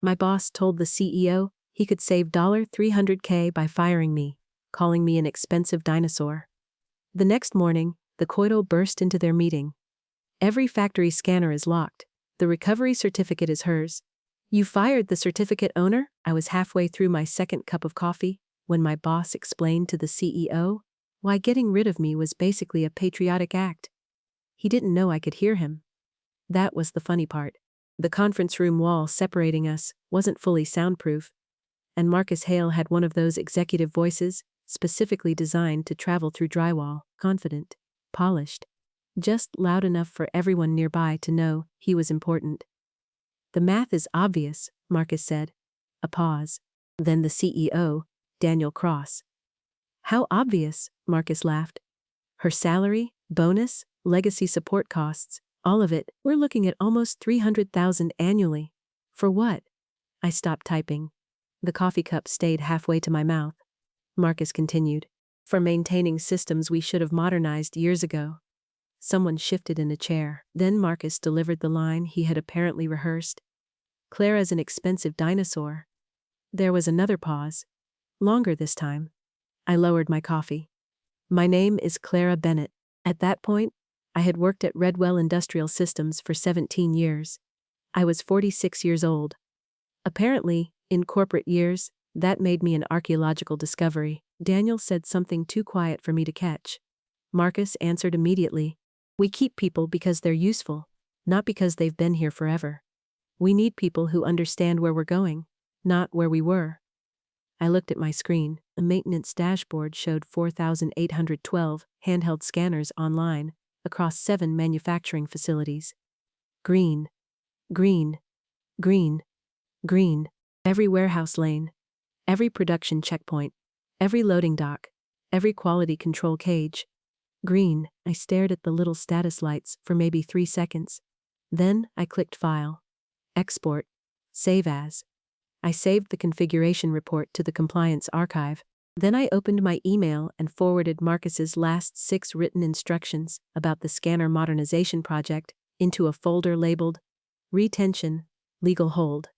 My boss told the CEO he could save $300K by firing me, calling me an expensive dinosaur. The next morning, the coito burst into their meeting. Every factory scanner is locked. The recovery certificate is hers. You fired the certificate owner? I was halfway through my second cup of coffee when my boss explained to the CEO why getting rid of me was basically a patriotic act. He didn't know I could hear him. That was the funny part. The conference room wall separating us wasn't fully soundproof, and Marcus Hale had one of those executive voices specifically designed to travel through drywall, confident, polished, just loud enough for everyone nearby to know he was important. The math is obvious, Marcus said. A pause. Then the CEO, Daniel Cross. How obvious? Marcus laughed. Her salary, bonus, legacy support costs, all of it. We're looking at almost $300,000 annually. For what? I stopped typing. The coffee cup stayed halfway to my mouth. Marcus continued. For maintaining systems we should have modernized years ago. Someone shifted in a chair. Then Marcus delivered the line he had apparently rehearsed. Clara's an expensive dinosaur. There was another pause. Longer this time. I lowered my coffee. My name is Clara Bennett. At that point, I had worked at Redwell Industrial Systems for 17 years. I was 46 years old. Apparently, in corporate years, that made me an archaeological discovery. Daniel said something too quiet for me to catch. Marcus answered immediately. We keep people because they're useful, not because they've been here forever. We need people who understand where we're going, not where we were. I looked at my screen. A maintenance dashboard showed 4,812 handheld scanners online across 7 manufacturing facilities. Green, green, green, green. Every warehouse lane, every production checkpoint, every loading dock, every quality control cage. Green. I stared at the little status lights for maybe 3 seconds. Then I clicked File, Export, Save As. I saved the configuration report to the compliance archive. Then I opened my email and forwarded Marcus's last 6 written instructions about the scanner modernization project into a folder labeled Retention, Legal Hold.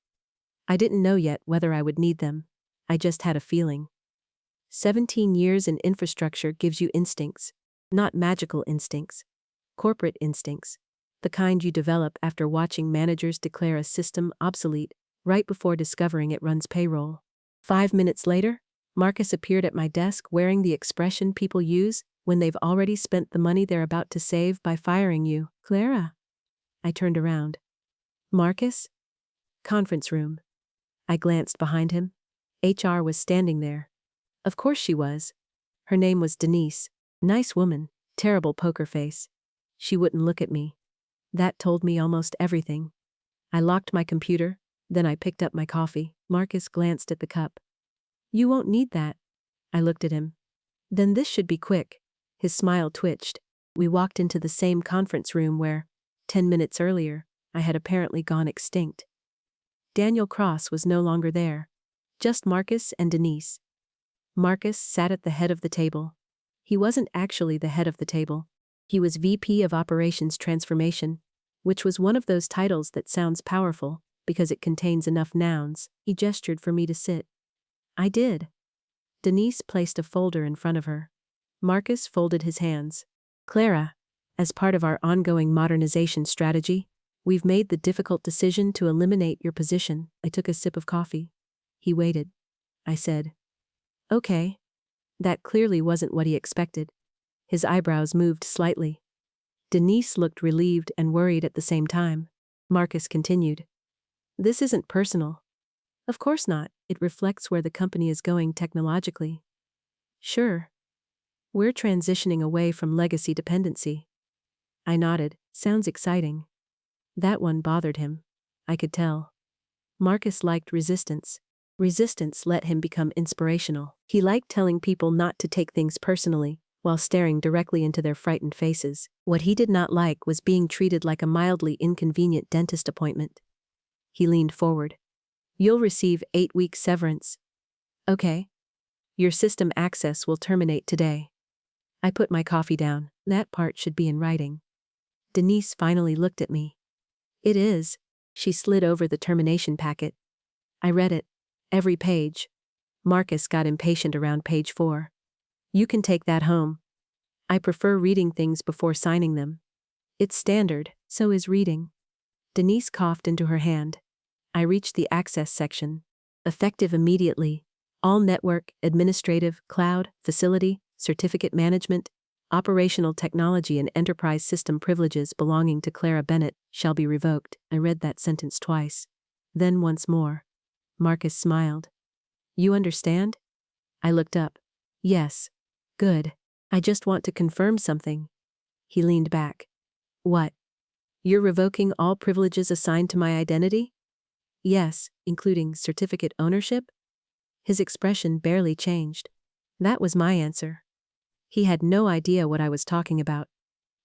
I didn't know yet whether I would need them. I just had a feeling. 17 years in infrastructure gives you instincts. Not magical instincts. Corporate instincts. The kind you develop after watching managers declare a system obsolete right before discovering it runs payroll. 5 minutes later, Marcus appeared at my desk wearing the expression people use when they've already spent the money they're about to save by firing you. Clara. I turned around. Marcus? Conference room. I glanced behind him. HR was standing there. Of course she was. Her name was Denise. Nice woman, terrible poker face. She wouldn't look at me. That told me almost everything. I locked my computer, then I picked up my coffee. Marcus glanced at the cup. You won't need that. I looked at him. Then this should be quick. His smile twitched. We walked into the same conference room where, 10 minutes earlier, I had apparently gone extinct. Daniel Cross was no longer there. Just Marcus and Denise. Marcus sat at the head of the table. He wasn't actually the head of the table. He was VP of Operations Transformation, which was one of those titles that sounds powerful because it contains enough nouns. He gestured for me to sit. I did. Denise placed a folder in front of her. Marcus folded his hands. Clara, as part of our ongoing modernization strategy, we've made the difficult decision to eliminate your position. I took a sip of coffee. He waited. I said, Okay. That clearly wasn't what he expected. His eyebrows moved slightly. Denise looked relieved and worried at the same time. Marcus continued. This isn't personal. Of course not. It reflects where the company is going technologically. Sure. We're transitioning away from legacy dependency. I nodded. Sounds exciting. That one bothered him. I could tell. Marcus liked resistance. Resistance let him become inspirational. He liked telling people not to take things personally, while staring directly into their frightened faces. What he did not like was being treated like a mildly inconvenient dentist appointment. He leaned forward. You'll receive 8-week severance. Okay. Your system access will terminate today. I put my coffee down. That part should be in writing. Denise finally looked at me. It is. She slid over the termination packet. I read it. Every page. Marcus got impatient around page 4. You can take that home. I prefer reading things before signing them. It's standard, so is reading. Denise coughed into her hand. I reached the access section. Effective immediately. All network, administrative, cloud, facility, certificate management, operational technology and enterprise system privileges belonging to Clara Bennett shall be revoked. I read that sentence twice. Then once more. Marcus smiled. You understand? I looked up. Yes. Good. I just want to confirm something. He leaned back. What? You're revoking all privileges assigned to my identity? Yes, including certificate ownership? His expression barely changed. That was my answer. He had no idea what I was talking about.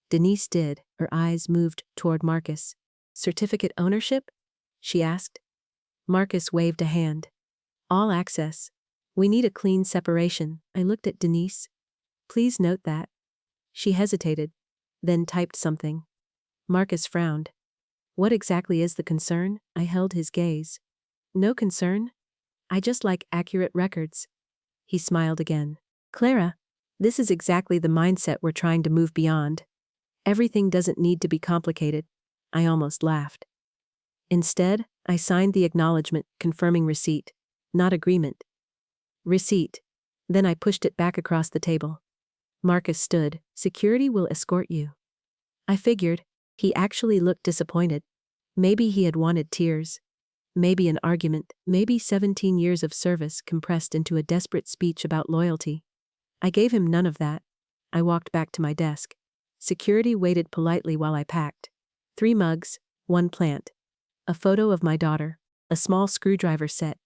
Denise did. Her eyes moved toward Marcus. Certificate ownership? She asked. Marcus waved a hand. All access. We need a clean separation. I looked at Denise. Please note that. She hesitated, then typed something. Marcus frowned. What exactly is the concern? I held his gaze. No concern. I just like accurate records. He smiled again. Clara, this is exactly the mindset we're trying to move beyond. Everything doesn't need to be complicated. I almost laughed. Instead, I signed the acknowledgement confirming receipt, not agreement. Receipt. Then I pushed it back across the table. Marcus stood. Security will escort you. I figured. He actually looked disappointed. Maybe he had wanted tears. Maybe an argument. Maybe 17 years of service compressed into a desperate speech about loyalty. I gave him none of that. I walked back to my desk. Security waited politely while I packed. 3 mugs, 1 plant. A photo of my daughter. A small screwdriver set.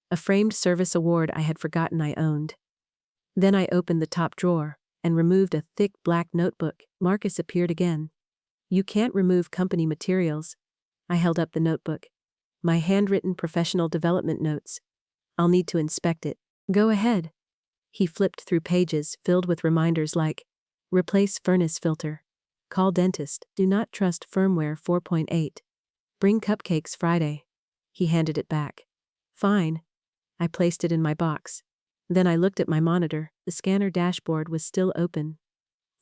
A framed service award I had forgotten I owned. Then I opened the top drawer and removed a thick black notebook. Marcus appeared again. You can't remove company materials. I held up the notebook. My handwritten professional development notes. I'll need to inspect it. Go ahead. He flipped through pages filled with reminders like, replace furnace filter. Call dentist. Do not trust firmware 4.8. Bring cupcakes Friday. He handed it back. Fine. I placed it in my box. Then I looked at my monitor. The scanner dashboard was still open.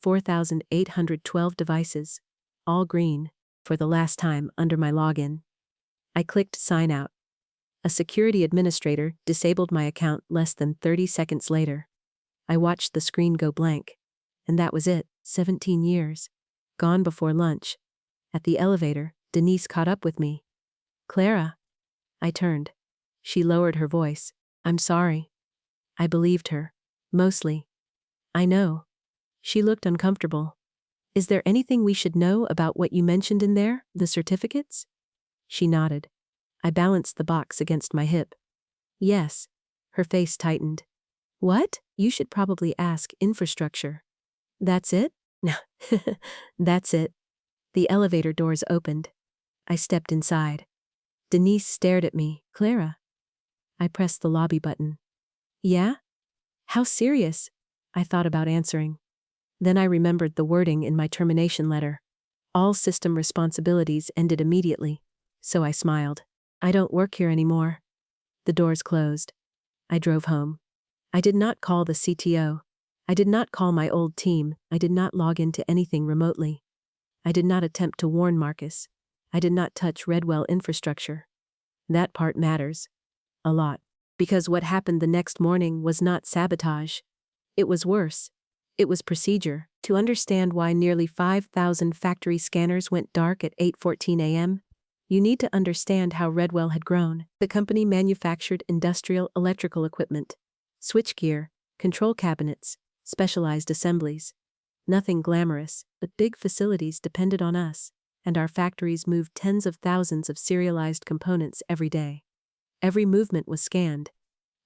4,812 devices. All green, for the last time under my login. I clicked sign out. A security administrator disabled my account less than 30 seconds later. I watched the screen go blank. And that was it, 17 years. Gone before lunch. At the elevator, Denise caught up with me. Clara. I turned. She lowered her voice. I'm sorry. I believed her. Mostly. I know. She looked uncomfortable. Is there anything we should know about what you mentioned in there, the certificates? She nodded. I balanced the box against my hip. Yes. Her face tightened. What? You should probably ask infrastructure. That's it? No. That's it. The elevator doors opened. I stepped inside. Denise stared at me. Clara. I pressed the lobby button. Yeah? How serious? I thought about answering. Then I remembered the wording in my termination letter. All system responsibilities ended immediately. So I smiled. I don't work here anymore. The doors closed. I drove home. I did not call the CTO. I did not call my old team. I did not log into anything remotely. I did not attempt to warn Marcus. I did not touch Redwell infrastructure. That part matters. A lot. Because what happened the next morning was not sabotage. It was worse. It was procedure. To understand why nearly 5,000 factory scanners went dark at 8:14 a.m., you need to understand how Redwell had grown. The company manufactured industrial electrical equipment, switchgear, control cabinets, specialized assemblies. Nothing glamorous, but big facilities depended on us, and our factories moved tens of thousands of serialized components every day. Every movement was scanned.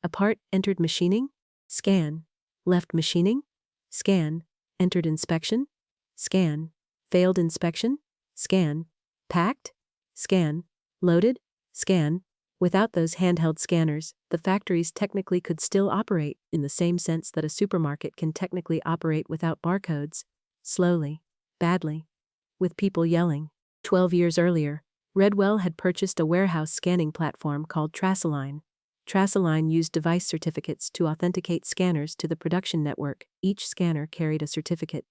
A part entered machining? Scan. Left machining? Scan. Entered inspection? Scan. Failed inspection? Scan. Packed? Scan. Loaded? Scan. Without those handheld scanners, the factories technically could still operate, in the same sense that a supermarket can technically operate without barcodes. Slowly. Badly. With people yelling. 12 years earlier, Redwell had purchased a warehouse scanning platform called Trasalign. Trasalign used device certificates to authenticate scanners to the production network. Each scanner carried a certificate.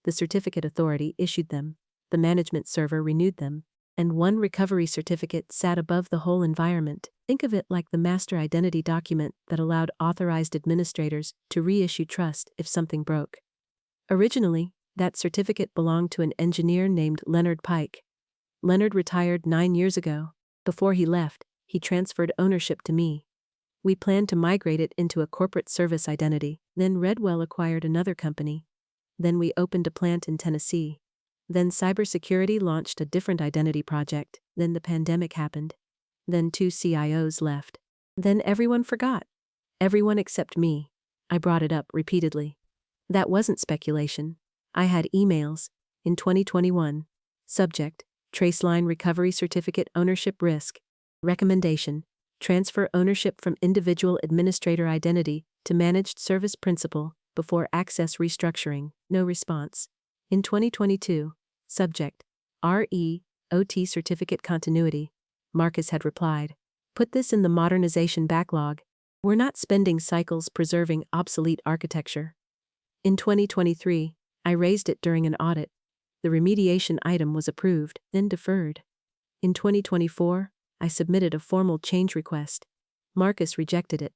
The certificate authority issued them. The management server renewed them. And one recovery certificate sat above the whole environment. Think of it like the master identity document that allowed authorized administrators to reissue trust if something broke. Originally, that certificate belonged to an engineer named Leonard Pike. Leonard retired 9 years ago. Before he left, he transferred ownership to me. We planned to migrate it into a corporate service identity. Then Redwell acquired another company. Then we opened a plant in Tennessee. Then cybersecurity launched a different identity project. Then the pandemic happened. Then 2 CIOs left. Then everyone forgot. Everyone except me. I brought it up repeatedly. That wasn't speculation. I had emails. In 2021. Subject: Traceline Recovery Certificate Ownership Risk. Recommendation: transfer ownership from individual administrator identity to managed service principal before access restructuring. No response. In 2022. Subject: REOT Certificate Continuity. Marcus had replied, "Put this in the modernization backlog. We're not spending cycles preserving obsolete architecture." In 2023, I raised it during an audit. The remediation item was approved, then deferred. In 2024, I submitted a formal change request. Marcus rejected it.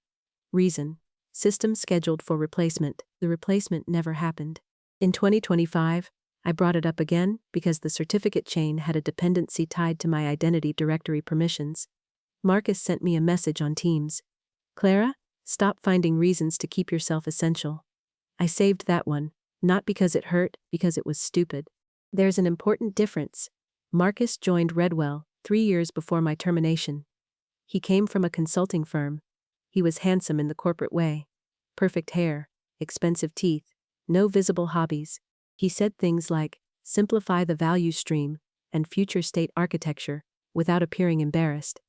Reason: system scheduled for replacement. The replacement never happened. In 2025, I brought it up again because the certificate chain had a dependency tied to my identity directory permissions. Marcus sent me a message on Teams. "Clara, stop finding reasons to keep yourself essential." I saved that one, not because it hurt, because it was stupid. There's an important difference. Marcus joined Redwell 3 years before my termination. He came from a consulting firm. He was handsome in the corporate way. Perfect hair, expensive teeth, no visible hobbies. He said things like, "Simplify the value stream," and "future state architecture," without appearing embarrassed.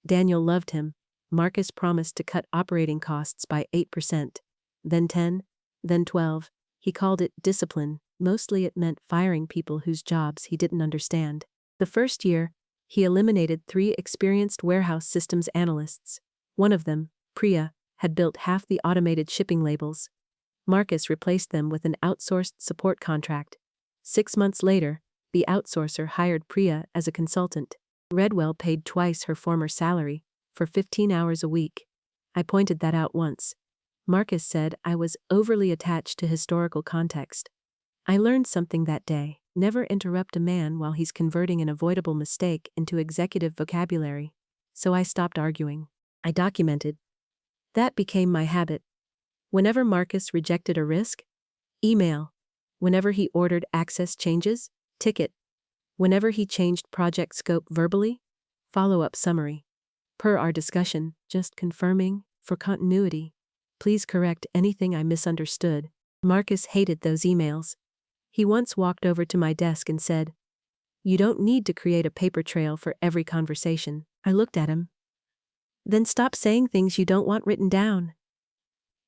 Daniel loved him. Marcus promised to cut operating costs by 8%. Then 10, then 12. He called it discipline. Mostly it meant firing people whose jobs he didn't understand. The first year, he eliminated 3 experienced warehouse systems analysts. One of them, Priya, had built half the automated shipping labels. Marcus replaced them with an outsourced support contract. 6 months later, the outsourcer hired Priya as a consultant. Redwell paid twice her former salary, for 15 hours a week. I pointed that out once. Marcus said I was overly attached to historical context. I learned something that day: never interrupt a man while he's converting an avoidable mistake into executive vocabulary. So I stopped arguing. I documented. That became my habit. Whenever Marcus rejected a risk, email. Whenever he ordered access changes, ticket. Whenever he changed project scope verbally, follow-up summary. Per our discussion, just confirming, for continuity. Please correct anything I misunderstood. Marcus hated those emails. He once walked over to my desk and said, "You don't need to create a paper trail for every conversation." I looked at him. "Then stop saying things you don't want written down."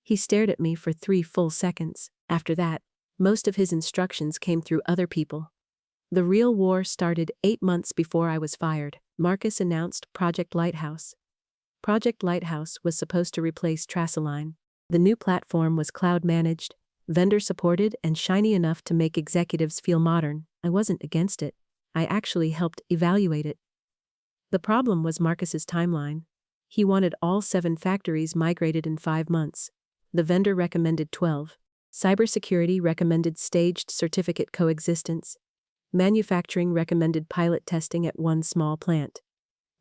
He stared at me for 3 full seconds. After that, most of his instructions came through other people. The real war started 8 months before I was fired. Marcus announced Project Lighthouse. Project Lighthouse was supposed to replace Trasalign. The new platform was cloud-managed, vendor-supported, and shiny enough to make executives feel modern. I wasn't against it. I actually helped evaluate it. The problem was Marcus's timeline. He wanted all 7 factories migrated in 5 months. The vendor recommended 12. Cybersecurity recommended staged certificate coexistence. Manufacturing recommended pilot testing at 1 small plant.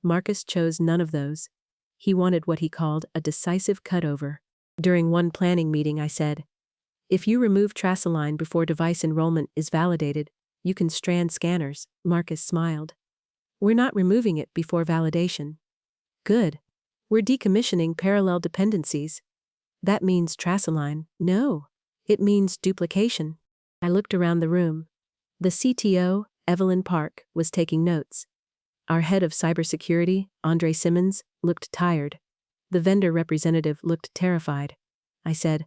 Marcus chose none of those. He wanted what he called a decisive cutover. During one planning meeting I said, "If you remove Trasalign before device enrollment is validated, you can strand scanners." Marcus smiled. "We're not removing it before validation." "Good. We're decommissioning parallel dependencies." "That means Trasalign." "No. It means duplication." I looked around the room. The CTO, Evelyn Park, was taking notes. Our head of cybersecurity, Andre Simmons, looked tired. The vendor representative looked terrified. I said,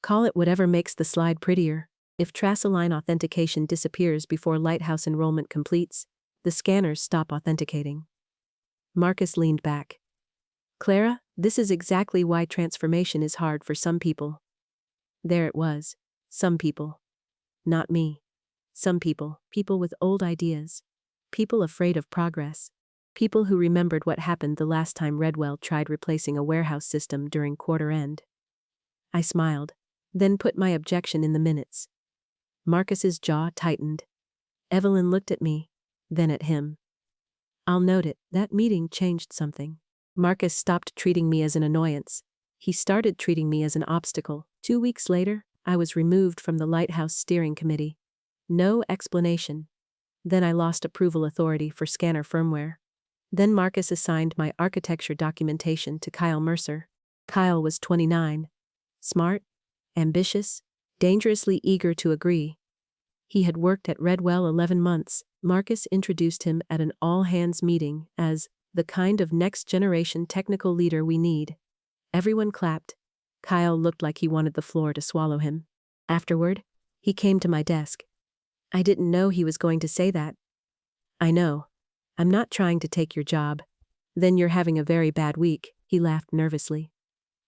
"Call it whatever makes the slide prettier. If Trasalign authentication disappears before Lighthouse enrollment completes, the scanners stop authenticating. Marcus leaned back. Clara, this is exactly why transformation is hard for some people. There it was. Some people. Not me. Some people. People with old ideas. People afraid of progress. People who remembered what happened the last time Redwell tried replacing a warehouse system during quarter end. I smiled, then put my objection in the minutes. Marcus's jaw tightened. Evelyn looked at me, then at him. I'll note it, that meeting changed something. Marcus stopped treating me as an annoyance. He started treating me as an obstacle. 2 weeks later, I was removed from the Lighthouse Steering Committee. No explanation. Then I lost approval authority for scanner firmware. Then Marcus assigned my architecture documentation to Kyle Mercer. Kyle was 29. Smart, ambitious, dangerously eager to agree. He had worked at Redwell 11 months. Marcus introduced him at an all-hands meeting as the kind of next-generation technical leader we need. Everyone clapped. Kyle looked like he wanted the floor to swallow him. Afterward, he came to my desk. I didn't know he was going to say that. I know. I'm not trying to take your job. Then you're having a very bad week, he laughed nervously.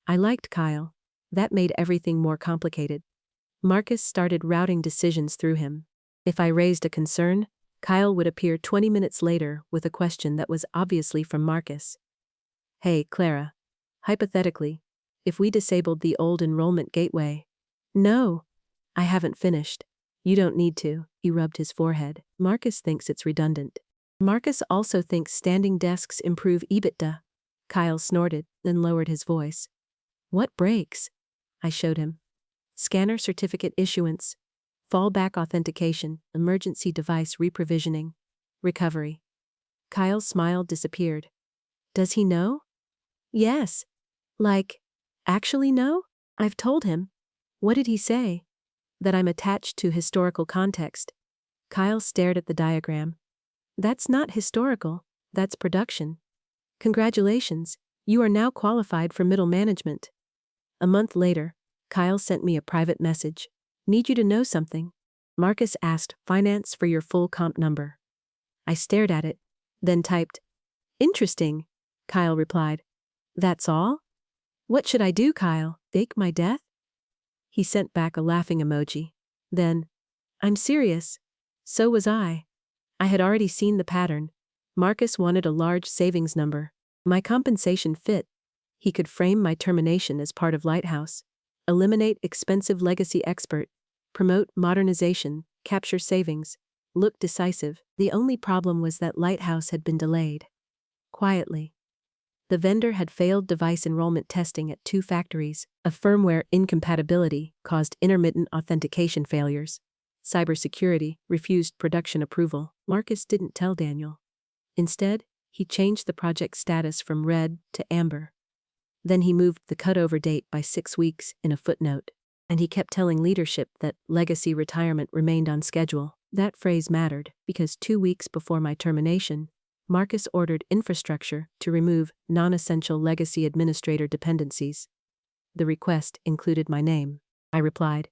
I liked Kyle. That made everything more complicated. Marcus started routing decisions through him. If I raised a concern, Kyle would appear 20 minutes later with a question that was obviously from Marcus. Hey, Clara. Hypothetically, if we disabled the old enrollment gateway. No. I haven't finished. You don't need to, he rubbed his forehead. Marcus thinks it's redundant. Marcus also thinks standing desks improve EBITDA. Kyle snorted, then lowered his voice. What breaks? I showed him. Scanner certificate issuance, fallback authentication, emergency device reprovisioning, recovery. Kyle's smile disappeared. Does he know? Yes. Like, actually know? I've told him. What did he say? That I'm attached to historical context. Kyle stared at the diagram. That's not historical, that's production. Congratulations, you are now qualified for middle management. A month later, Kyle sent me a private message. Need you to know something. Marcus asked finance for your full comp number. I stared at it, then typed. Interesting, Kyle replied. That's all? What should I do, Kyle? Fake my death? He sent back a laughing emoji. Then, I'm serious. So was I. I had already seen the pattern. Marcus wanted a large savings number. My compensation fit. He could frame my termination as part of Lighthouse. Eliminate expensive legacy expert. Promote modernization, capture savings. Look decisive. The only problem was that Lighthouse had been delayed. Quietly. The vendor had failed device enrollment testing at 2 factories. A firmware incompatibility caused intermittent authentication failures. Cybersecurity refused production approval. Marcus didn't tell Daniel. Instead, he changed the project status from red to amber. Then he moved the cutover date by 6 weeks in a footnote. And he kept telling leadership that legacy retirement remained on schedule. That phrase mattered because 2 weeks before my termination, Marcus ordered infrastructure to remove non-essential legacy administrator dependencies. The request included my name. I replied,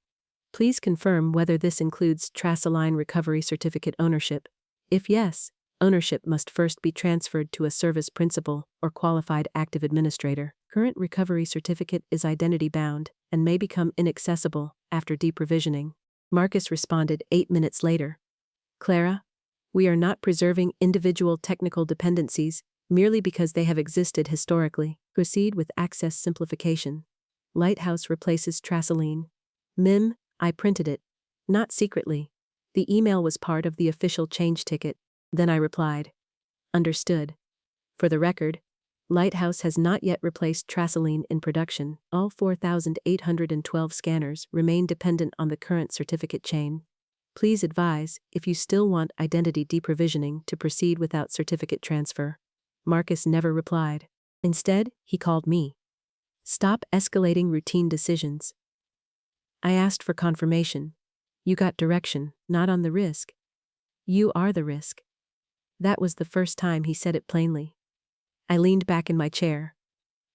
please confirm whether this includes Trasalign Recovery Certificate ownership. If yes, ownership must first be transferred to a service principal or qualified active administrator. Current recovery certificate is identity-bound and may become inaccessible after deprovisioning. Marcus responded 8 minutes later. Clara, we are not preserving individual technical dependencies merely because they have existed historically. Proceed with access simplification. Lighthouse replaces Trasalign. MIM, I printed it. Not secretly. The email was part of the official change ticket. Then I replied. Understood. For the record, Lighthouse has not yet replaced Trasalign in production. All 4,812 scanners remain dependent on the current certificate chain. Please advise if you still want identity deprovisioning to proceed without certificate transfer. Marcus never replied. Instead, he called me. Stop escalating routine decisions. I asked for confirmation. You got direction, not on the risk. You are the risk. That was the first time he said it plainly. I leaned back in my chair.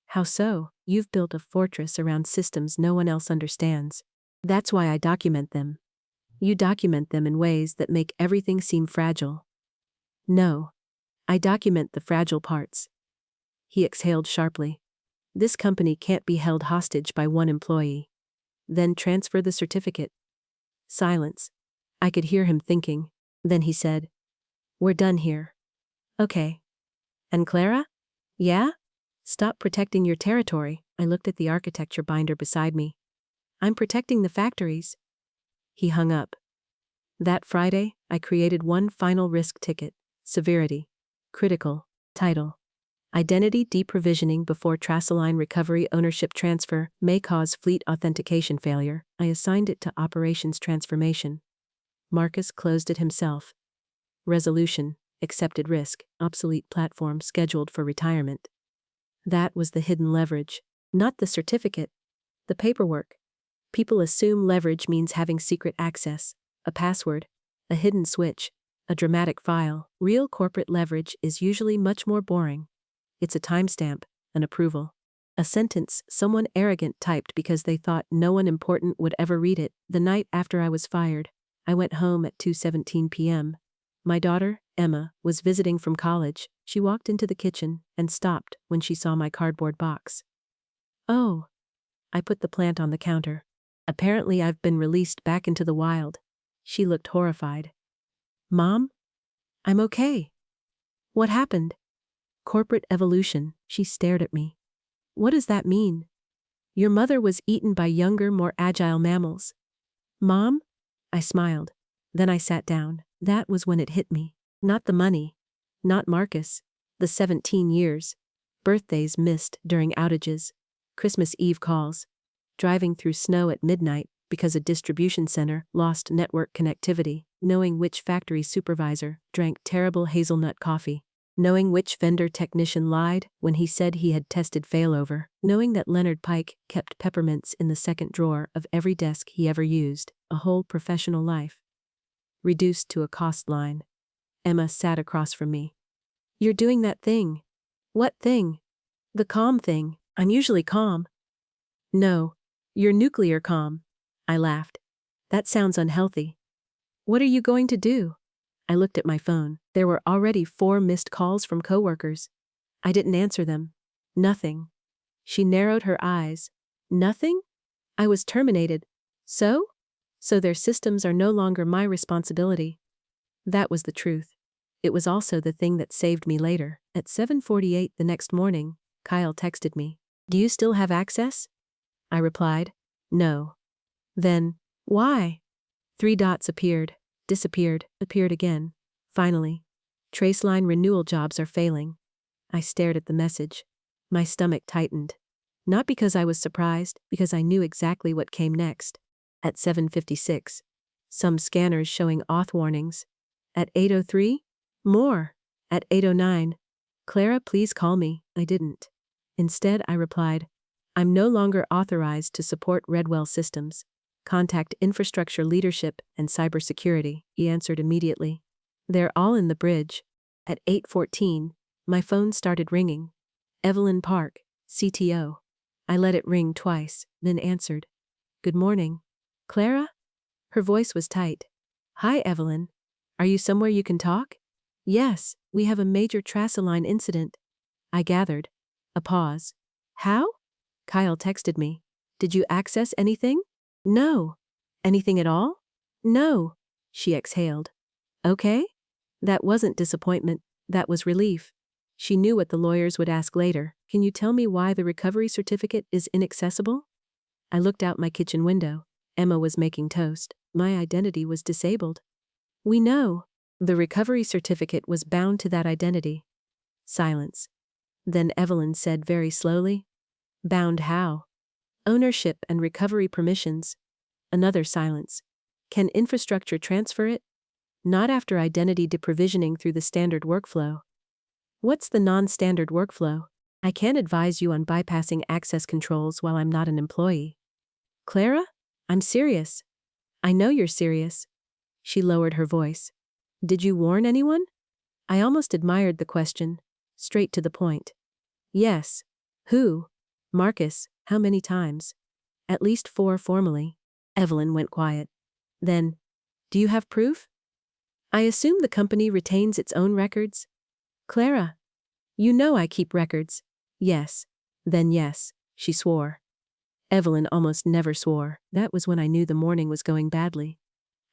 How so? You've built a fortress around systems no one else understands. That's why I document them. You document them in ways that make everything seem fragile. No. I document the fragile parts. He exhaled sharply. This company can't be held hostage by one employee. Then transfer the certificate. Silence. I could hear him thinking. Then he said, "We're done here." Okay. And Clara? Yeah? Stop protecting your territory. I looked at the architecture binder beside me. I'm protecting the factories. He hung up. That Friday, I created one final risk ticket. Severity. Critical. Title. Identity deprovisioning before Traceline recovery ownership transfer may cause fleet authentication failure. I assigned it to operations transformation. Marcus closed it himself. Resolution. Accepted risk. Obsolete platform scheduled for retirement. That was the hidden leverage. Not the certificate. The paperwork. People assume leverage means having secret access, a password, a hidden switch, a dramatic file. Real corporate leverage is usually much more boring. It's a timestamp, an approval. A sentence someone arrogant typed because they thought no one important would ever read it. The night after I was fired, I went home at 2:17 p.m. My daughter, Emma, was visiting from college. She walked into the kitchen and stopped when she saw my cardboard box. Oh. I put the plant on the counter. Apparently I've been released back into the wild. She looked horrified. Mom? I'm okay. What happened? Corporate evolution. She stared at me. What does that mean? Your mother was eaten by younger, more agile mammals. Mom? I smiled. Then I sat down. That was when it hit me. Not the money. Not Marcus. The 17 years. Birthdays missed during outages. Christmas Eve calls. Driving through snow at midnight because a distribution center lost network connectivity. Knowing which factory supervisor drank terrible hazelnut coffee. Knowing which vendor technician lied when he said he had tested failover. Knowing that Leonard Pike kept peppermints in the second drawer of every desk he ever used. A whole professional life. Reduced to a cost line. Emma sat across from me. You're doing that thing. What thing? The calm thing. I'm usually calm. No. You're nuclear calm. I laughed. That sounds unhealthy. What are you going to do? I looked at my phone. There were already 4 missed calls from coworkers. I didn't answer them. Nothing. She narrowed her eyes. Nothing? I was terminated. So? So their systems are no longer my responsibility. That was the truth. It was also the thing that saved me later. At 7:48 the next morning, Kyle texted me. Do you still have access? I replied, no. Then, why? 3 dots appeared, disappeared, appeared again. Finally, Traceline renewal jobs are failing. I stared at the message. My stomach tightened. Not because I was surprised, because I knew exactly what came next. At 7:56, some scanners showing auth warnings. At 8:03, more. At 8:09, Clara, please call me. I didn't. Instead, I replied, I'm no longer authorized to support Redwell systems. Contact infrastructure leadership and cybersecurity. He answered immediately. They're all in the bridge. At 8:14, my phone started ringing. Evelyn Park, CTO. I let it ring twice, then answered. Good morning. Clara? Her voice was tight. Hi, Evelyn. Are you somewhere you can talk? Yes, we have a major Traceline incident. I gathered. A pause. How? Kyle texted me. Did you access anything? No. Anything at all? No. She exhaled. Okay? That wasn't disappointment, that was relief. She knew what the lawyers would ask later. Can you tell me why the recovery certificate is inaccessible? I looked out my kitchen window. Emma was making toast. My identity was disabled. We know. The recovery certificate was bound to that identity. Silence. Then Evelyn said very slowly, bound how? Ownership and recovery permissions. Another silence. Can infrastructure transfer it? Not after identity deprovisioning through the standard workflow. What's the non-standard workflow? I can't advise you on bypassing access controls while I'm not an employee. Clara? I'm serious. I know you're serious. She lowered her voice. Did you warn anyone? I almost admired the question. Straight to the point. Yes. Who? Marcus. How many times? At least 4 formally. Evelyn went quiet. Then, do you have proof? I assume the company retains its own records? Clara, you know I keep records. Yes. Then yes, she swore. Evelyn almost never swore. That was when I knew the morning was going badly.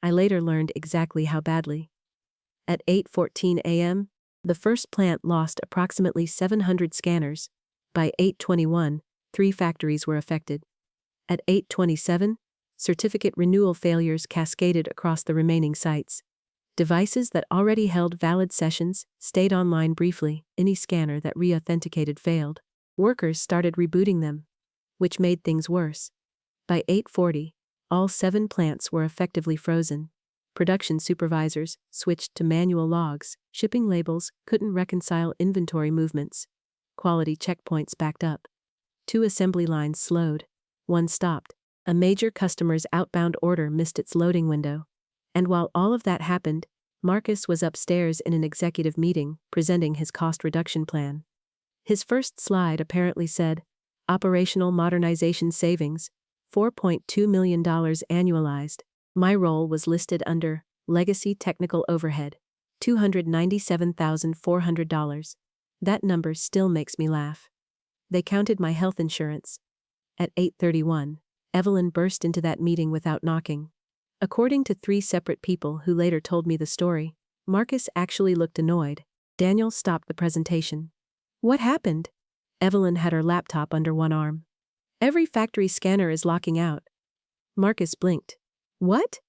I later learned exactly how badly. At 8:14 a.m., the first plant lost approximately 700 scanners. By 8:21, 3 factories were affected. At 8:27, certificate renewal failures cascaded across the remaining sites. Devices that already held valid sessions stayed online briefly. Any scanner that re-authenticated failed. Workers started rebooting them, which made things worse. By 8:40, all 7 plants were effectively frozen. Production supervisors switched to manual logs. Shipping labels couldn't reconcile inventory movements. Quality checkpoints backed up. 2 assembly lines slowed. 1 stopped. A major customer's outbound order missed its loading window. And while all of that happened, Marcus was upstairs in an executive meeting, presenting his cost reduction plan. His first slide apparently said, "Operational modernization savings, $4.2 million annualized." My role was listed under Legacy Technical Overhead, $297,400. That number still makes me laugh. They counted my health insurance. At 8:31, Evelyn burst into that meeting without knocking. According to 3 separate people who later told me the story, Marcus actually looked annoyed. Daniel stopped the presentation. What happened? Evelyn had her laptop under one arm. Every factory scanner is locking out. Marcus blinked. What?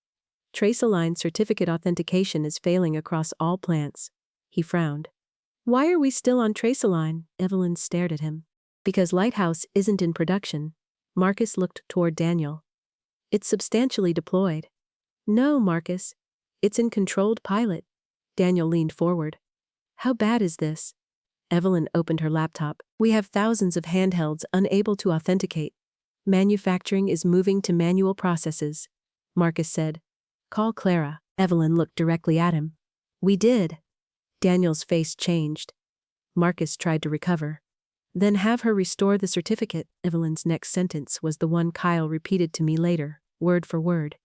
Trace-aligned certificate authentication is failing across all plants. He frowned. Why are we still on Trace-align? Evelyn stared at him. Because Lighthouse isn't in production. Marcus looked toward Daniel. It's substantially deployed. No, Marcus. It's in controlled pilot. Daniel leaned forward. How bad is this? Evelyn opened her laptop. We have thousands of handhelds unable to authenticate. Manufacturing is moving to manual processes. Marcus said. Call Clara. Evelyn looked directly at him. We did. Daniel's face changed. Marcus tried to recover. Then have her restore the certificate. Evelyn's next sentence was the one Kyle repeated to me later, word for word.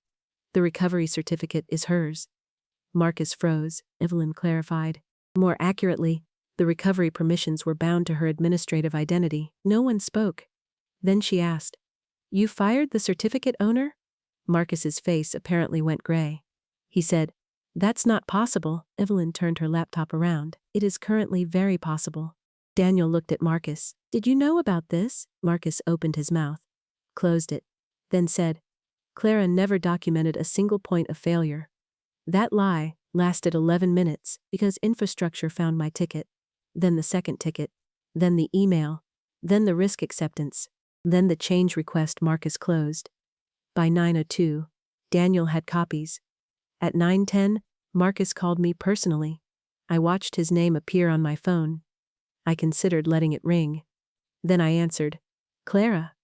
The recovery certificate is hers. Marcus froze. Evelyn clarified. More accurately, the recovery permissions were bound to her administrative identity. No one spoke. Then she asked, You fired the certificate owner? Marcus's face apparently went gray. He said, That's not possible. Evelyn turned her laptop around. It is currently very possible. Daniel looked at Marcus. Did you know about this? Marcus opened his mouth, closed it, then said, Clara never documented a single point of failure. That lie lasted 11 minutes because infrastructure found my ticket, then the second ticket, then the email, then the risk acceptance, then the change request. Marcus closed. By 9:02, Daniel had copies. At 9:10, Marcus called me personally. I watched his name appear on my phone. I considered letting it ring. Then I answered, Clara.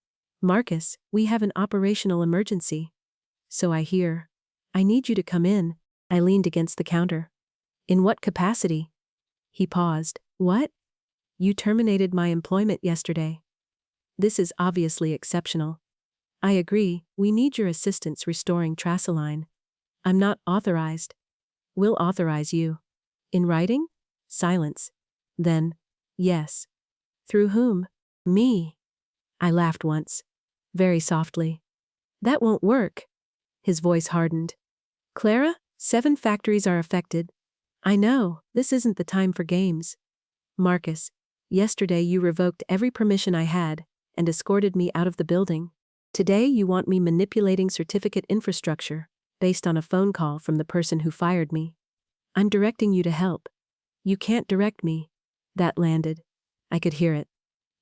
Marcus, we have an operational emergency. So I hear. I need you to come in. I leaned against the counter. In what capacity? He paused. What? You terminated my employment yesterday. This is obviously exceptional. I agree, we need your assistance restoring Trace-align. I'm not authorized. We'll authorize you. In writing? Silence. Then, yes. Through whom? Me. I laughed once. Very softly. That won't work. His voice hardened. Clara, 7 factories are affected. I know, this isn't the time for games. Marcus, yesterday you revoked every permission I had and escorted me out of the building. Today you want me manipulating certificate infrastructure based on a phone call from the person who fired me. I'm directing you to help. You can't direct me. That landed. I could hear it.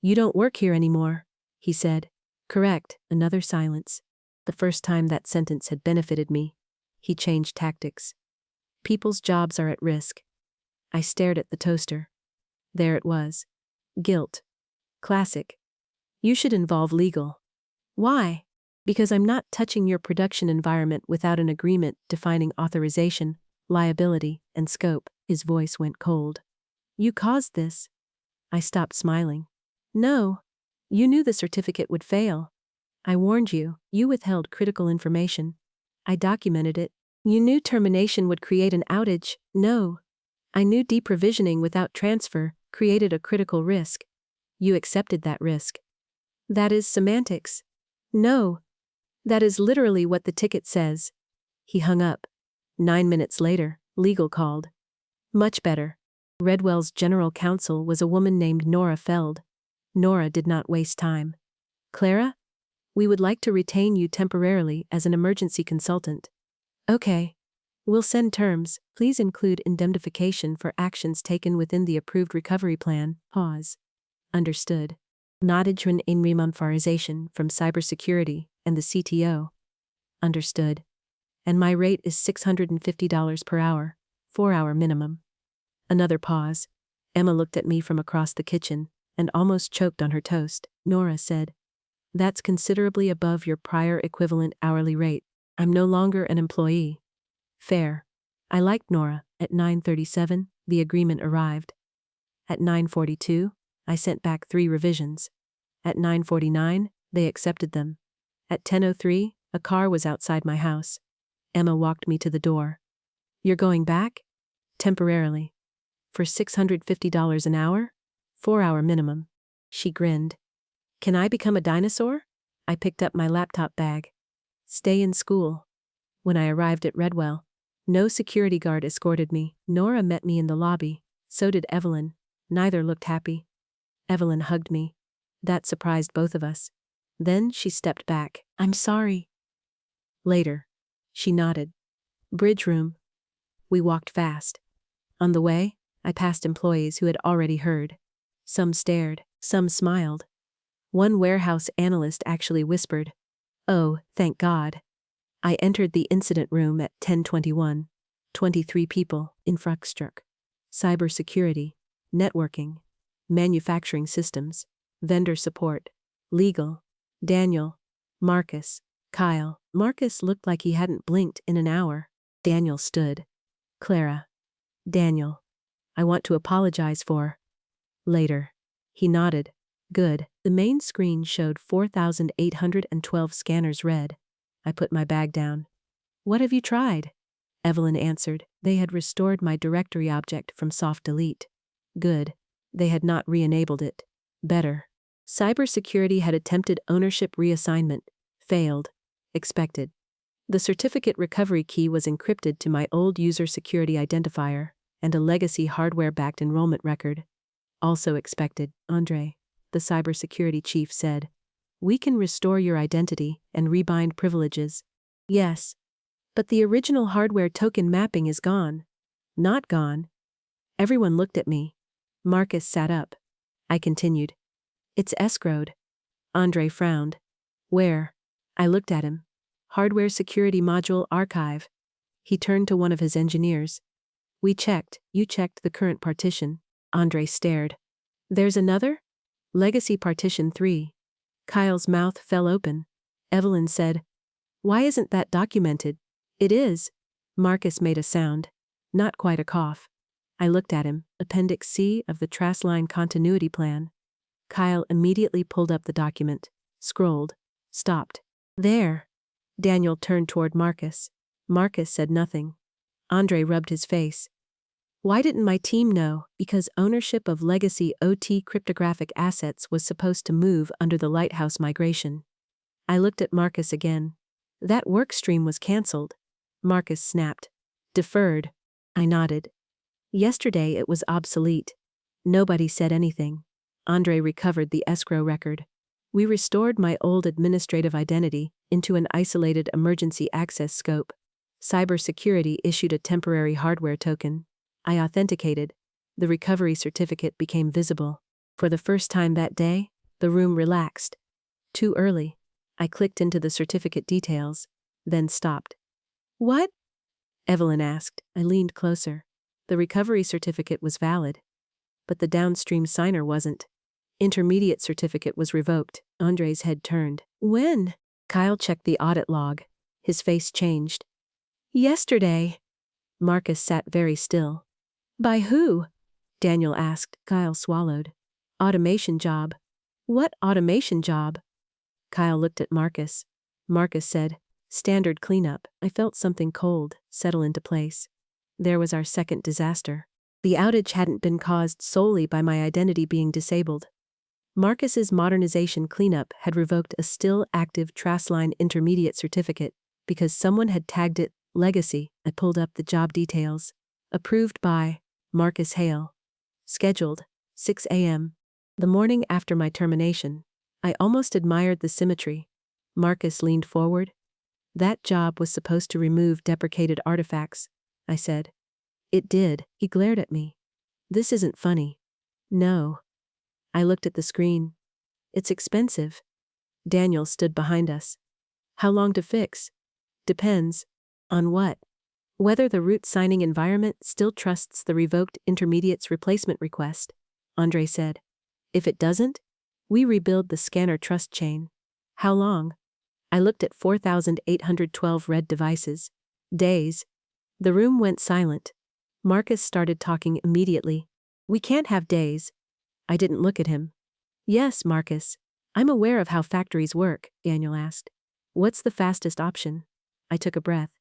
You don't work here anymore, he said. Correct. Another silence. The first time that sentence had benefited me. He changed tactics. People's jobs are at risk. I stared at the toaster. There it was. Guilt. Classic. You should involve legal. Why? Because I'm not touching your production environment without an agreement defining authorization, liability, and scope. His voice went cold. You caused this. I stopped smiling. No. You knew the certificate would fail. I warned you. You withheld critical information. I documented it. You knew termination would create an outage. No. I knew deprovisioning without transfer created a critical risk. You accepted that risk. That is semantics. No. That is literally what the ticket says. He hung up. 9 minutes later, legal called. Much better. Redwell's general counsel was a woman named Nora Feld. Nora did not waste time. Clara? We would like to retain you temporarily as an emergency consultant. Okay. We'll send terms. Please include indemnification for actions taken within the approved recovery plan. Pause. Understood. Nodded in remonetization from cybersecurity and the CTO. Understood. And my rate is $650 per hour, 4-hour minimum. Another pause. Emma looked at me from across the kitchen and almost choked on her toast. Nora said, "That's considerably above your prior equivalent hourly rate. I'm no longer an employee." Fair. I liked Nora. At 9:37, the agreement arrived. At 9:42, I sent back 3 revisions. At 9:49, they accepted them. At 10:03, a car was outside my house. Emma walked me to the door. "You're going back?" "Temporarily." "For $650 an hour? 4-hour minimum." She grinned. "Can I become a dinosaur?" I picked up my laptop bag. "Stay in school." When I arrived at Redwell, no security guard escorted me. Nora met me in the lobby. So did Evelyn. Neither looked happy. Evelyn hugged me. That surprised both of us. Then she stepped back. "I'm sorry." Later. She nodded. "Bridge room." We walked fast. On the way, I passed employees who had already heard. Some stared, some smiled. One warehouse analyst actually whispered, "Oh, thank God." I entered the incident room at 10:21. 23 people, infrastructure, cybersecurity, networking, manufacturing systems, vendor support, legal, Daniel, Marcus, Kyle. Marcus looked like he hadn't blinked in an hour. Daniel stood. "Clara." "Daniel. I want to apologize for." "Later." He nodded. "Good." The main screen showed 4,812 scanners read. I put my bag down. "What have you tried?" Evelyn answered. They had restored my directory object from soft delete. Good. They had not re-enabled it. Better. Cybersecurity had attempted ownership reassignment. Failed. Expected. The certificate recovery key was encrypted to my old user security identifier and a legacy hardware-backed enrollment record. Also expected. Andre, the cybersecurity chief, said, "We can restore your identity and rebind privileges." Yes. But the original hardware token mapping is gone. Not gone. Everyone looked at me. Marcus sat up. I continued. "It's escrowed." Andre frowned. "Where?" I looked at him. "Hardware Security Module Archive." He turned to one of his engineers. "We checked. You checked the current partition." Andre stared. "There's another?" "Legacy Partition 3. Kyle's mouth fell open. Evelyn said, "Why isn't that documented?" "It is." Marcus made a sound. Not quite a cough. I looked at him. Appendix C of the Trasline Continuity Plan. Kyle immediately pulled up the document, scrolled, stopped. "There." Daniel turned toward Marcus. Marcus said nothing. Andre rubbed his face. "Why didn't my team know?" "Because ownership of legacy OT cryptographic assets was supposed to move under the Lighthouse migration." I looked at Marcus again. "That work stream was cancelled." Marcus snapped. "Deferred." I nodded. "Yesterday it was obsolete." Nobody said anything. Andre recovered the escrow record. "We restored my old administrative identity into an isolated emergency access scope. Cybersecurity issued a temporary hardware token. I authenticated. The recovery certificate became visible. For the first time that day, the room relaxed. Too early. I clicked into the certificate details, then stopped. "What?" Evelyn asked. I leaned closer. The recovery certificate was valid, but the downstream signer wasn't. Intermediate certificate was revoked. Andre's head turned. "When?" Kyle checked the audit log. His face changed. "Yesterday." Marcus sat very still. "By who?" Daniel asked. Kyle swallowed. "Automation job." "What automation job?" Kyle looked at Marcus. Marcus said, Standard cleanup. I felt something cold settle into place. There was our second disaster. The outage hadn't been caused solely by my identity being disabled. Marcus's modernization cleanup had revoked a still active Trasline intermediate certificate because someone had tagged it legacy. I pulled up the job details. Approved by Marcus Hale. Scheduled 6 a.m. The morning after my termination. I almost admired the symmetry. Marcus leaned forward. That job was supposed to remove deprecated artifacts, I said. It did. He glared at me. This isn't funny. No. I looked at the screen. It's expensive. Daniel stood behind us. How long to fix? Depends. On what? Whether the root signing environment still trusts the revoked intermediate's replacement request, Andre said. If it doesn't, we rebuild the scanner trust chain. How long? I looked at 4,812 read devices. Days. The room went silent. Marcus started talking immediately. We can't have days. I didn't look at him. Yes, Marcus. I'm aware of how factories work, Daniel asked. What's the fastest option? I took a breath.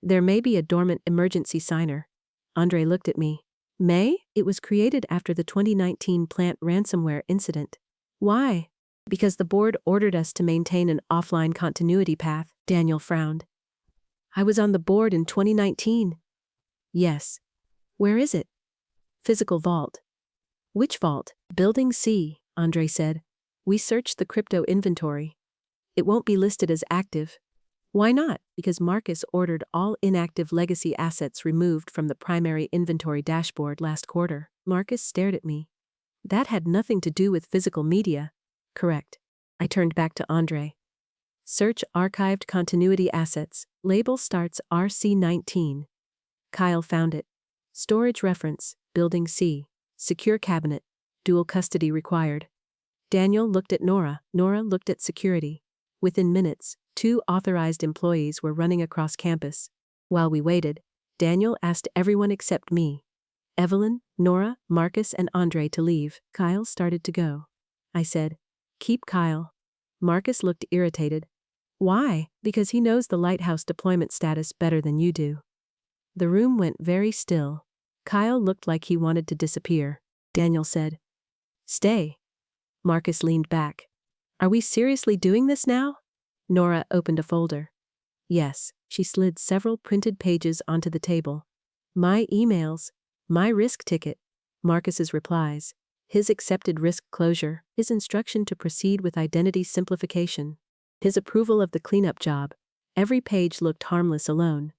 There may be a dormant emergency signer. Andre looked at me. May? It was created after the 2019 plant ransomware incident. Why? Because the board ordered us to maintain an offline continuity path, Daniel frowned. I was on the board in 2019. Yes. Where is it? Physical vault. Which vault? Building C, Andre said. We searched the crypto inventory. It won't be listed as active. Why not? Because Marcus ordered all inactive legacy assets removed from the primary inventory dashboard last quarter. Marcus stared at me. That had nothing to do with physical media. Correct. I turned back to Andre. Search archived continuity assets. Label starts RC19. Kyle found it. Storage reference, Building C. Secure cabinet. Dual custody required. Daniel looked at Nora. Nora looked at security. Within minutes, 2 authorized employees were running across campus. While we waited, Daniel asked everyone except me, Evelyn, Nora, Marcus, and Andre to leave. Kyle started to go. I said, keep Kyle. Marcus looked irritated. Why? Because he knows the lighthouse deployment status better than you do. The room went very still. Kyle looked like he wanted to disappear. Daniel said, stay. Marcus leaned back. Are we seriously doing this now? Nora opened a folder. Yes, she slid several printed pages onto the table. My emails, my risk ticket, Marcus's replies, his accepted risk closure, his instruction to proceed with identity simplification, his approval of the cleanup job. Every page looked harmless alone.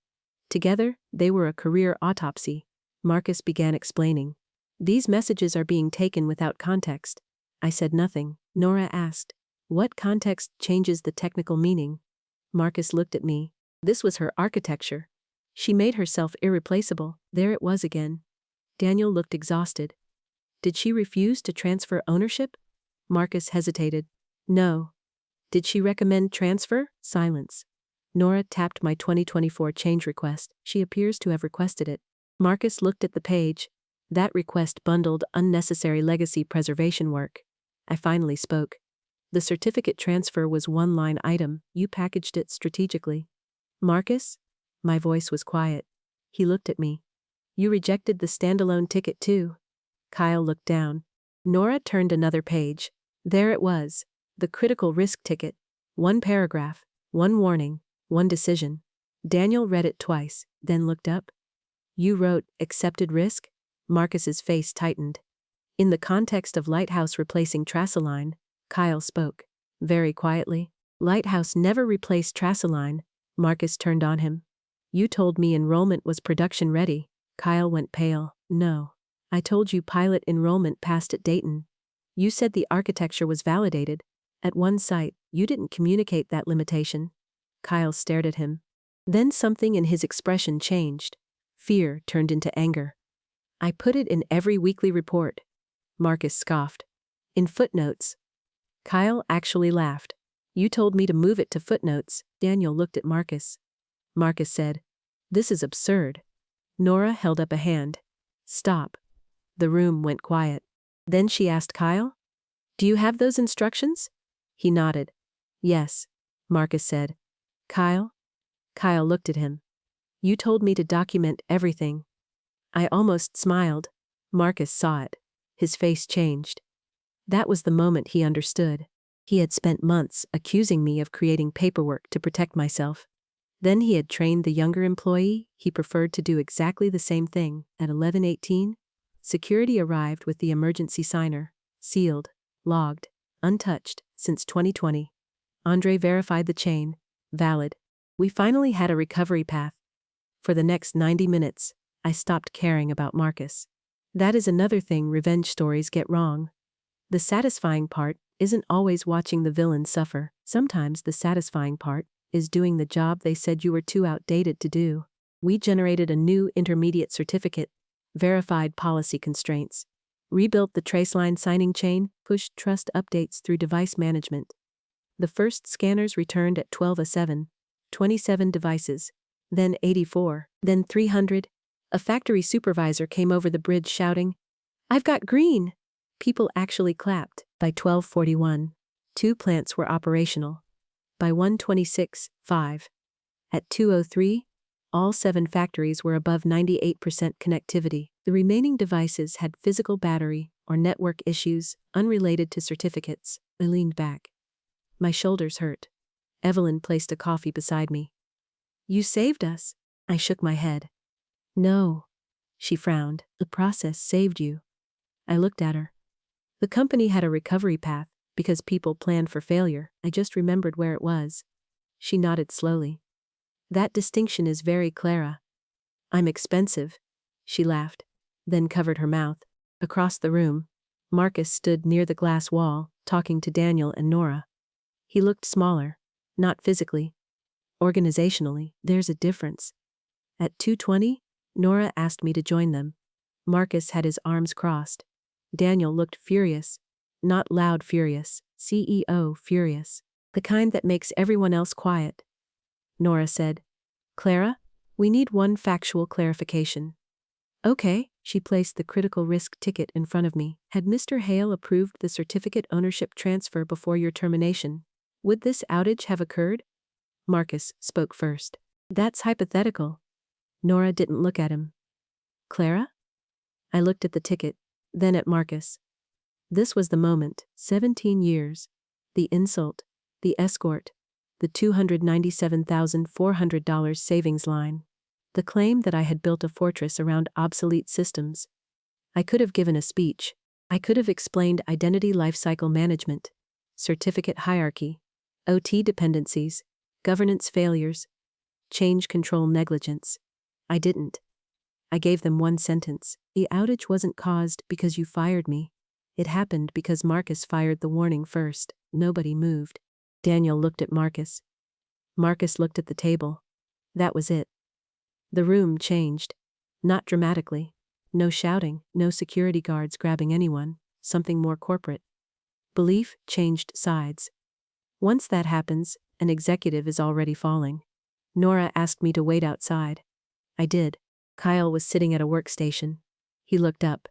Together, they were a career autopsy. Marcus began explaining. These messages are being taken without context. I said nothing. Nora asked, what context changes the technical meaning? Marcus looked at me. This was her architecture. She made herself irreplaceable. There it was again. Daniel looked exhausted. Did she refuse to transfer ownership? Marcus hesitated. No. Did she recommend transfer? Silence. Nora tapped my 2024 change request. She appears to have requested it. Marcus looked at the page. That request bundled unnecessary legacy preservation work. I finally spoke. The certificate transfer was one-line item. You packaged it strategically. Marcus? My voice was quiet. He looked at me. You rejected the standalone ticket too. Kyle looked down. Nora turned another page. There it was. The critical risk ticket. 1 paragraph, 1 warning, 1 decision. Daniel read it twice, then looked up. You wrote, accepted risk? Marcus's face tightened. In the context of Lighthouse replacing Trasline, Kyle spoke. Very quietly. Lighthouse never replaced Trasline. Marcus turned on him. You told me enrollment was production ready. Kyle went pale. No. I told you pilot enrollment passed at Dayton. You said the architecture was validated. At one site, you didn't communicate that limitation. Kyle stared at him. Then something in his expression changed. Fear turned into anger. I put it in every weekly report. Marcus scoffed. In footnotes. Kyle actually laughed. You told me to move it to footnotes. Daniel looked at Marcus. Marcus said, this is absurd. Nora held up a hand. Stop. The room went quiet. Then she asked Kyle, do you have those instructions? He nodded. Yes, Marcus said. Kyle? Kyle looked at him. You told me to document everything. I almost smiled. Marcus saw it. His face changed. That was the moment he understood. He had spent months accusing me of creating paperwork to protect myself. Then he had trained the younger employee. He preferred to do exactly the same thing. At 11:18, security arrived with the emergency signer, sealed, logged, untouched, since 2020. Andre verified the chain, valid. We finally had a recovery path. For the next 90 minutes, I stopped caring about Marcus. That is another thing revenge stories get wrong. The satisfying part isn't always watching the villain suffer. Sometimes the satisfying part is doing the job they said you were too outdated to do. We generated a new intermediate certificate, verified policy constraints, rebuilt the traceline signing chain, pushed trust updates through device management. The first scanners returned at 12:07, 27 devices, then 84, then 300. A factory supervisor came over the bridge shouting, "I've got green!" People actually clapped. By 12:41, 2 plants were operational. By 1:26, 5. At 2:03, all 7 factories were above 98% connectivity. The remaining devices had physical battery or network issues unrelated to certificates. I leaned back. My shoulders hurt. Evelyn placed a coffee beside me. "You saved us." I shook my head. "No." She frowned. "The process saved you." I looked at her. The company had a recovery path because people planned for failure. I just remembered where it was. She nodded slowly. "That distinction is very Clara." "I'm expensive." She laughed, then covered her mouth. Across the room, Marcus stood near the glass wall, talking to Daniel and Nora. He looked smaller, not physically. Organizationally, there's a difference. At 2:20, Nora asked me to join them. Marcus had his arms crossed. Daniel looked furious. Not loud furious, CEO furious. The kind that makes everyone else quiet. Nora said, "Clara, we need one factual clarification." "Okay." She placed the critical risk ticket in front of me. "Had Mr. Hale approved the certificate ownership transfer before your termination, would this outage have occurred?" Marcus spoke first. "That's hypothetical." Nora didn't look at him. "Clara?" I looked at the ticket, then at Marcus. This was the moment. 17 years. The insult. The escort. The $297,400 savings line. The claim that I had built a fortress around obsolete systems. I could have given a speech. I could have explained identity lifecycle management, certificate hierarchy, OT dependencies, governance failures, change control negligence. I didn't. I gave them one sentence. The outage wasn't caused because you fired me. It happened because Marcus fired the warning first. Nobody moved. Daniel looked at Marcus. Marcus looked at the table. That was it. The room changed. Not dramatically. No shouting, no security guards grabbing anyone, something more corporate. Belief changed sides. Once that happens, an executive is already falling. Nora asked me to wait outside. I did. Kyle was sitting at a workstation. He looked up.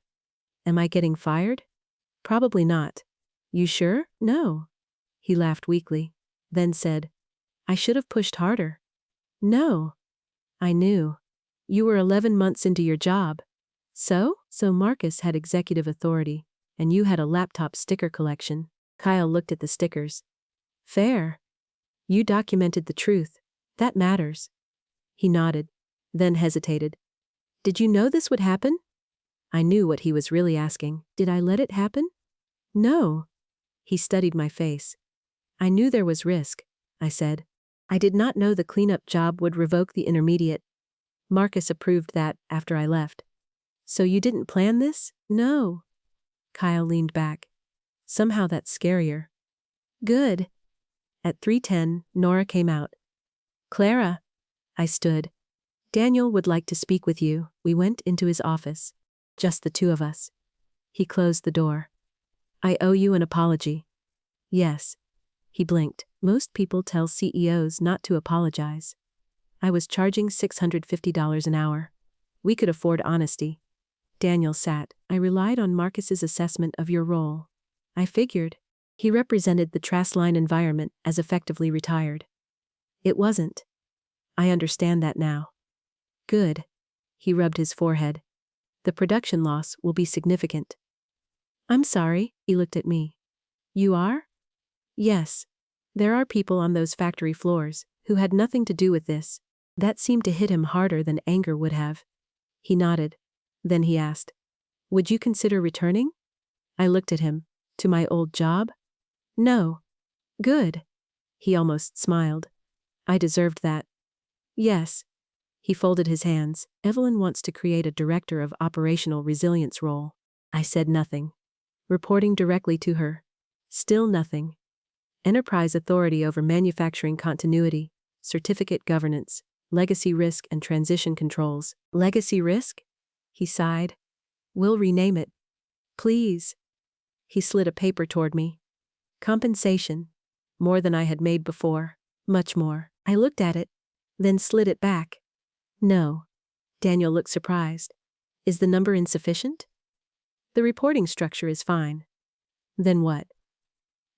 "Am I getting fired?" "Probably not." "You sure?" "No." He laughed weakly, then said, "I should have pushed harder." "No." "I knew. You were 11 months into your job." So Marcus had executive authority, and you had a laptop sticker collection." Kyle looked at the stickers. "Fair. You documented the truth. That matters." He nodded, then hesitated. "Did you know this would happen?" I knew what he was really asking. Did I let it happen? "No." He studied my face. "I knew there was risk," I said. "I did not know the cleanup job would revoke the intermediate." Marcus approved that after I left. "So you didn't plan this?" "No." Kyle leaned back. "Somehow that's scarier." "Good." At 3:10, Nora came out. "Clara." I stood. "Daniel would like to speak with you." We went into his office. Just the two of us. He closed the door. "I owe you an apology." "Yes." He blinked. "Most people tell CEOs not to apologize." I was charging $650 an hour. We could afford honesty. Daniel sat. "I relied on Marcus's assessment of your role. I figured. He represented the Trassline environment as effectively retired." "It wasn't." I understand that now. Good. He rubbed his forehead. The production loss will be significant. I'm sorry, he looked at me. You are? Yes. There are people on those factory floors who had nothing to do with this. That seemed to hit him harder than anger would have. He nodded. Then he asked, would you consider returning? I looked at him. To my old job? No. Good. He almost smiled. I deserved that. Yes. He folded his hands. Evelyn wants to create a director of operational resilience role. I said nothing. Reporting directly to her. Still nothing. Enterprise authority over manufacturing continuity, certificate governance, legacy risk and transition controls. Legacy risk? He sighed. We'll rename it. Please. He slid a paper toward me. Compensation. More than I had made before. Much more. I looked at it, then slid it back. No. Daniel looked surprised. Is the number insufficient? The reporting structure is fine. Then what?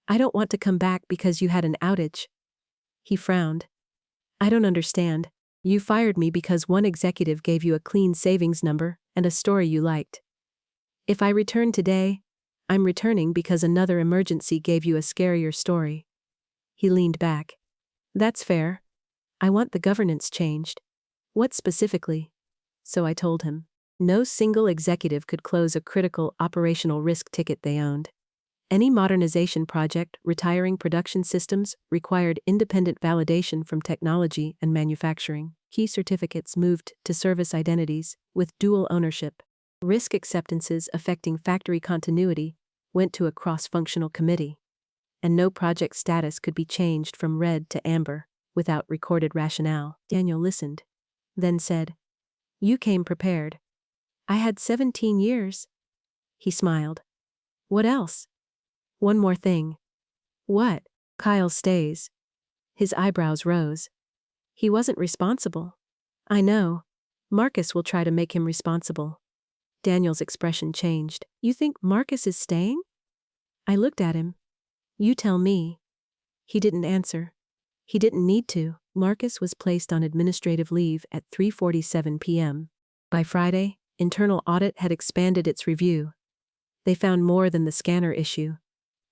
I don't want to come back because you had an outage. He frowned. I don't understand. You fired me because one executive gave you a clean savings number and a story you liked. If I return today, I'm returning because another emergency gave you a scarier story. He leaned back. That's fair. I want the governance changed. What specifically? So I told him. No single executive could close a critical operational risk ticket they owned. Any modernization project retiring production systems required independent validation from technology and manufacturing. Key certificates moved to service identities with dual ownership. Risk acceptances affecting factory continuity went to a cross-functional committee. And no project status could be changed from red to amber without recorded rationale. Daniel listened, then said, You came prepared. I had 17 years. He smiled. What else? One more thing. What? Kyle stays. His eyebrows rose. He wasn't responsible. I know. Marcus will try to make him responsible. Daniel's expression changed. You think Marcus is staying? I looked at him. You tell me. He didn't answer. He didn't need to. Marcus was placed on administrative leave at 3:47 p.m. By Friday, internal audit had expanded its review. They found more than the scanner issue.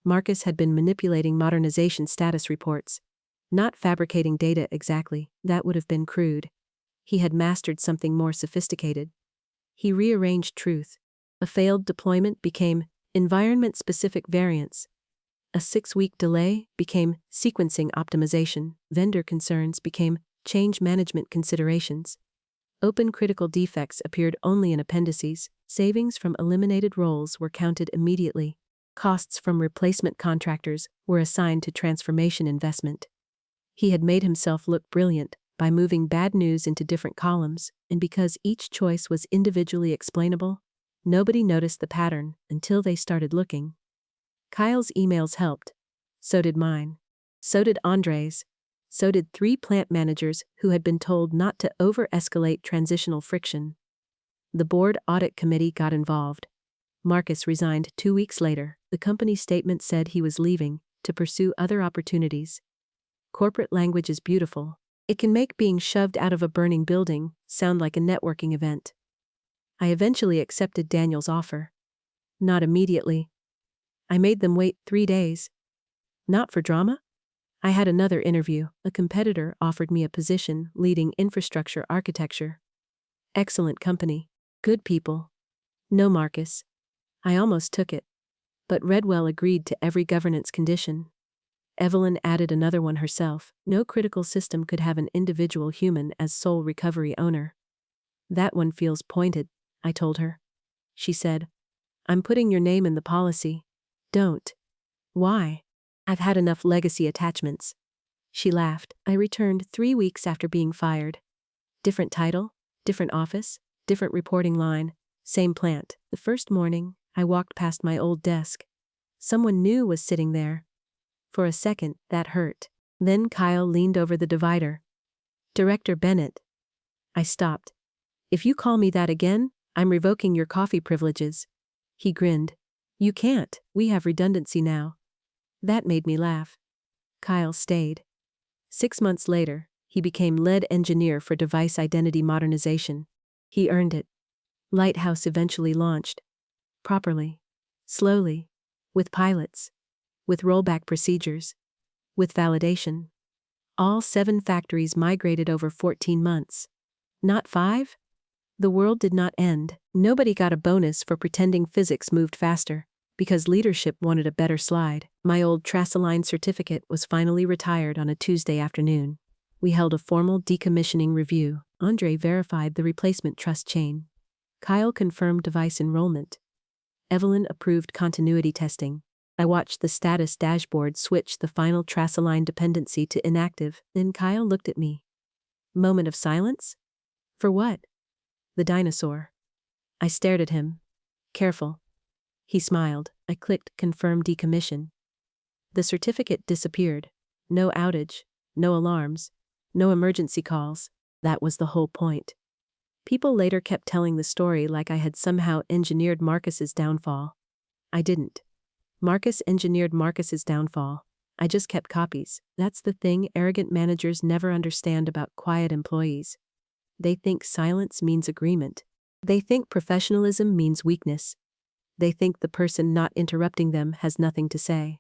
Marcus had been manipulating modernization status reports, not fabricating data exactly. That would have been crude. He had mastered something more sophisticated. He rearranged truth. A failed deployment became environment-specific variance. A 6-week delay became sequencing optimization. Vendor concerns became change management considerations. Open critical defects appeared only in appendices. Savings from eliminated roles were counted immediately. Costs from replacement contractors were assigned to transformation investment. He had made himself look brilliant by moving bad news into different columns, and because each choice was individually explainable, nobody noticed the pattern until they started looking. Kyle's emails helped. So did mine. So did Andre's. So did 3 plant managers who had been told not to over-escalate transitional friction. The board audit committee got involved. Marcus resigned 2 weeks later. The company statement said he was leaving to pursue other opportunities. Corporate language is beautiful. It can make being shoved out of a burning building sound like a networking event. I eventually accepted Daniel's offer. Not immediately. I made them wait 3 days. Not for drama? I had another interview. A competitor offered me a position leading infrastructure architecture. Excellent company. Good people. No Marcus. I almost took it. But Redwell agreed to every governance condition. Evelyn added another one herself. No critical system could have an individual human as sole recovery owner. That one feels pointed, I told her. She said, I'm putting your name in the policy. Don't. Why? I've had enough legacy attachments. She laughed. I returned 3 weeks after being fired. Different title, different office, different reporting line, same plant. The first morning, I walked past my old desk. Someone new was sitting there. For a second, that hurt. Then Kyle leaned over the divider. Director Bennett. I stopped. If you call me that again, I'm revoking your coffee privileges. He grinned. You can't. We have redundancy now. That made me laugh. Kyle stayed. 6 months later, he became lead engineer for device identity modernization. He earned it. Lighthouse eventually launched. Properly. Slowly. With pilots. With rollback procedures. With validation. All 7 factories migrated over 14 months. Not 5? The world did not end. Nobody got a bonus for pretending physics moved faster, because leadership wanted a better slide. My old Trasaline certificate was finally retired on a Tuesday afternoon. We held a formal decommissioning review. Andre verified the replacement trust chain. Kyle confirmed device enrollment. Evelyn approved continuity testing. I watched the status dashboard switch the final Trasaline dependency to inactive. Then Kyle looked at me. Moment of silence? For what? The dinosaur. I stared at him. Careful. He smiled. I clicked confirm decommission. The certificate disappeared. No outage. No alarms. No emergency calls. That was the whole point. People later kept telling the story like I had somehow engineered Marcus's downfall. I didn't. Marcus engineered Marcus's downfall. I just kept copies. That's the thing arrogant managers never understand about quiet employees. They think silence means agreement. They think professionalism means weakness. They think the person not interrupting them has nothing to say.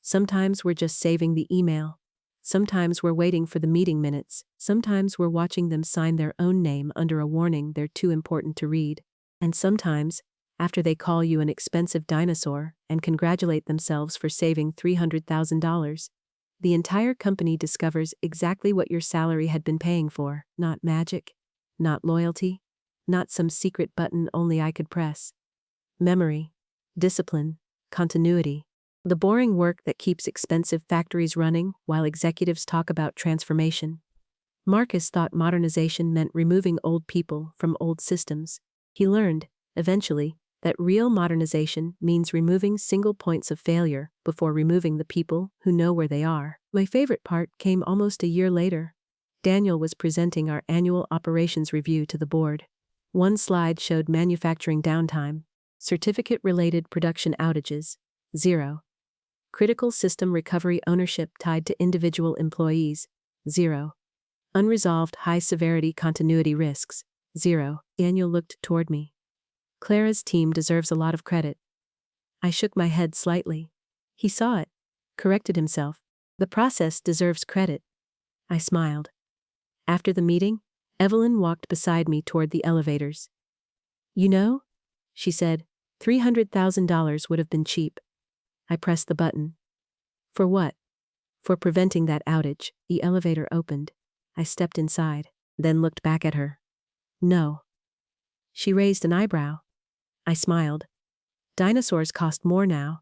Sometimes we're just saving the email. Sometimes we're waiting for the meeting minutes. Sometimes we're watching them sign their own name under a warning they're too important to read. And sometimes, after they call you an expensive dinosaur and congratulate themselves for saving $300,000, the entire company discovers exactly what your salary had been paying for. Not magic, not loyalty, not some secret button only I could press. Memory, discipline, continuity. The boring work that keeps expensive factories running while executives talk about transformation. Marcus thought modernization meant removing old people from old systems. He learned, eventually, that real modernization means removing single points of failure before removing the people who know where they are. My favorite part came almost a year later. Daniel was presenting our annual operations review to the board. One slide showed manufacturing downtime, certificate-related production outages, 0. Critical system recovery ownership tied to individual employees, 0. Unresolved high-severity continuity risks, 0. Daniel looked toward me. Clara's team deserves a lot of credit. I shook my head slightly. He saw it, corrected himself. The process deserves credit. I smiled. After the meeting, Evelyn walked beside me toward the elevators. You know, she said, $300,000 would have been cheap. I pressed the button. For what? For preventing that outage. The elevator opened. I stepped inside, then looked back at her. No. She raised an eyebrow. I smiled. Dinosaurs cost more now.